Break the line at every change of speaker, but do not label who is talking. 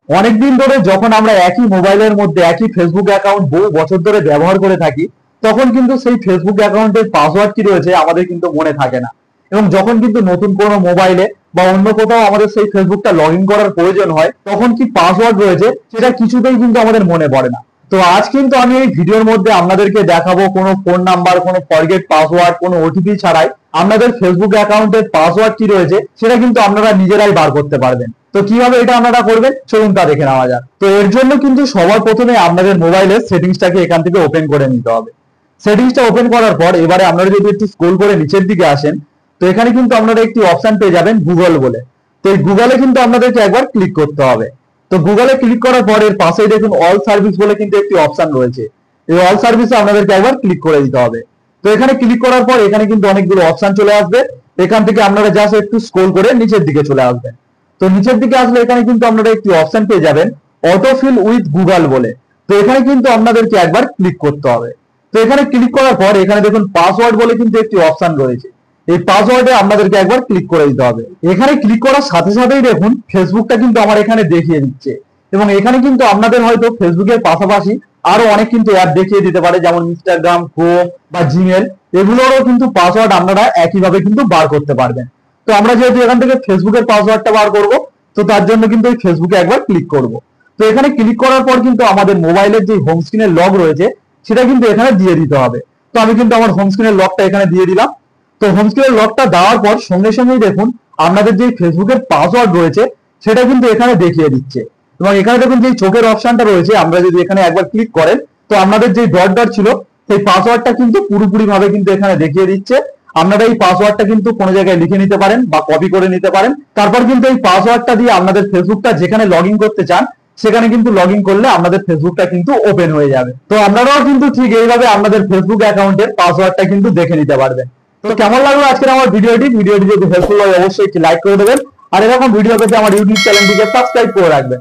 অনেকদিন ধরে যখন আমরা একই মোবাইলের মধ্যে একই ফেসবুক অ্যাকাউন্ট বহু বছর ধরে ব্যবহার করে থাকি, তখন কিন্তু সেই ফেসবুক অ্যাকাউন্টের পাসওয়ার্ড কি রয়েছে আমাদের কিন্তু মনে থাকে না। এবং যখন কিন্তু নতুন কোনো মোবাইলে বা অন্য কোথাও আমাদের সেই ফেসবুকটা লগ ইন করার প্রয়োজন হয়, তখন কি পাসওয়ার্ড রয়েছে সেটা কিছুতেই কিন্তু আমাদের মনে পড়ে না। তো আজ কিন্তু আমি এই ভিডিওর মধ্যে আপনাদেরকে দেখাবো কোনো ফোন নাম্বার, কোনো ফরগেট পাসওয়ার্ড, কোনো ওটিপি ছাড়াই আপনাদের ফেসবুক অ্যাকাউন্টের পাসওয়ার্ড কি রয়েছে সেটা কিন্তু আপনারা নিজেরাই বার করতে পারবেন। তো কিভাবে এটা আপনারা করবেন চলুন তা দেখে নেওয়া যাক। তো এর জন্য কিন্তু সবার প্রথমে আপনাদের মোবাইলের সেটিংসটাকে এখান থেকে ওপেন করে নিতে হবে। সেটিংসটা ওপেন করার পর এবারে আপনারা যদি একটু স্ক্রল করে নিচের দিকে আসেন, তো এখানে কিন্তু আপনারা একটি অপশন পেয়ে যাবেন গুগল বলে। তো এই গুগলে কিন্তু আপনাদেরকে একবার ক্লিক করতে হবে। তো গুগলে ক্লিক করার পর এর পাশেই দেখুন অল সার্ভিস বলে কিন্তু একটি অপশন রয়েছে। এই অল সার্ভিসে আপনাদেরকে একবার ক্লিক করে দিতে হবে। তো এখানে ক্লিক করার পর এখানে কিন্তু অনেকগুলো অপশন চলে আসবে। এখান থেকে আপনারা জাস্ট একটু স্ক্রল করে নিচের দিকে চলে আসবেন। তো নিচের দিকে আসলে এখানে কিন্তু আপনারা একটি অপশন পেয়ে যাবেন অটোফিল উইথ গুগল বলে। তো এখানে কিন্তু আপনাদেরকে একবার ক্লিক করতে হবে। তো এখানে ক্লিক করার পর এখানে দেখুন পাসওয়ার্ড বলে কিন্তু একটি অপশন রয়েছে। এই পাসওয়ার্ডে আপনাদেরকে একবার ক্লিক করে দিতে হবে। এখানে ক্লিক করার সাথে সাথেই দেখুন ফেসবুকটা কিন্তু আমার এখানে দেখিয়ে দিচ্ছে। এবং এখানে কিন্তু আপনাদের হয়তো ফেসবুকের পাশাপাশি আরো অনেক কিন্তু অ্যাপ দেখিয়ে দিতে পারে, যেমন ইনস্টাগ্রাম, ক্রোম বা জিমেল, এগুলোরও কিন্তু পাসওয়ার্ড আপনারা একইভাবে কিন্তু বার করতে পারবেন। তো আমরা যেহেতু এখান থেকে ফেসবুকের পাসওয়ার্ডটা বার করব, তো তার জন্য কিন্তু এই ফেসবুকে একবার ক্লিক করব। তো এখানে ক্লিক করার পর কিন্তু আমাদের মোবাইলের যে হোম স্ক্রিনের লগ রয়েছে সেটা কিন্তু এখানে দিয়ে দিতে হবে। তো আমি কিন্তু আমার হোম স্ক্রিনের লকটা এখানে দিয়ে দিলাম। তো হোম স্ক্রিনের লকটা দেওয়ার পর সঙ্গে সঙ্গেই দেখুন আপনাদের যে ফেসবুকের পাসওয়ার্ড রয়েছে সেটা কিন্তু এখানে দেখিয়ে দিচ্ছে। এবং এখানে দেখুন যে চোখের অপশনটা রয়েছে, আমরা যদি এখানে একবার ক্লিক করেন তো আপনাদের যে ডট ডট ছিল সেই পাসওয়ার্ডটা কিন্তু পুরোপুরি ভাবে কিন্তু এখানে দেখিয়ে দিচ্ছে। আপনারা এই পাসওয়ার্ডটা কিন্তু কোনো জায়গায় লিখে নিতে পারেন বা কপি করে নিতে পারেন। তারপর কিন্তু এই পাসওয়ার্ডটা দিয়ে আপনাদের ফেসবুকটা যেখানে লগ ইন করতে চান সেখানে কিন্তু লগ ইন করলে আপনাদের ফেসবুকটা কিন্তু ওপেন হয়ে যাবে। তো আপনারাও কিন্তু ঠিক এইভাবে আপনাদের ফেসবুক অ্যাকাউন্টের পাসওয়ার্ডটা কিন্তু দেখে নিতে পারবেন। তো কেমন লাগলো আজকের আমার ভিডিওটি যদি হেল্পফুল হয় অবশ্যই একটি লাইক করে দেবেন। আর এরকম ভিডিও পেতে আমার ইউটিউব চ্যানেলটিকে সাবস্ক্রাইব করে রাখবেন।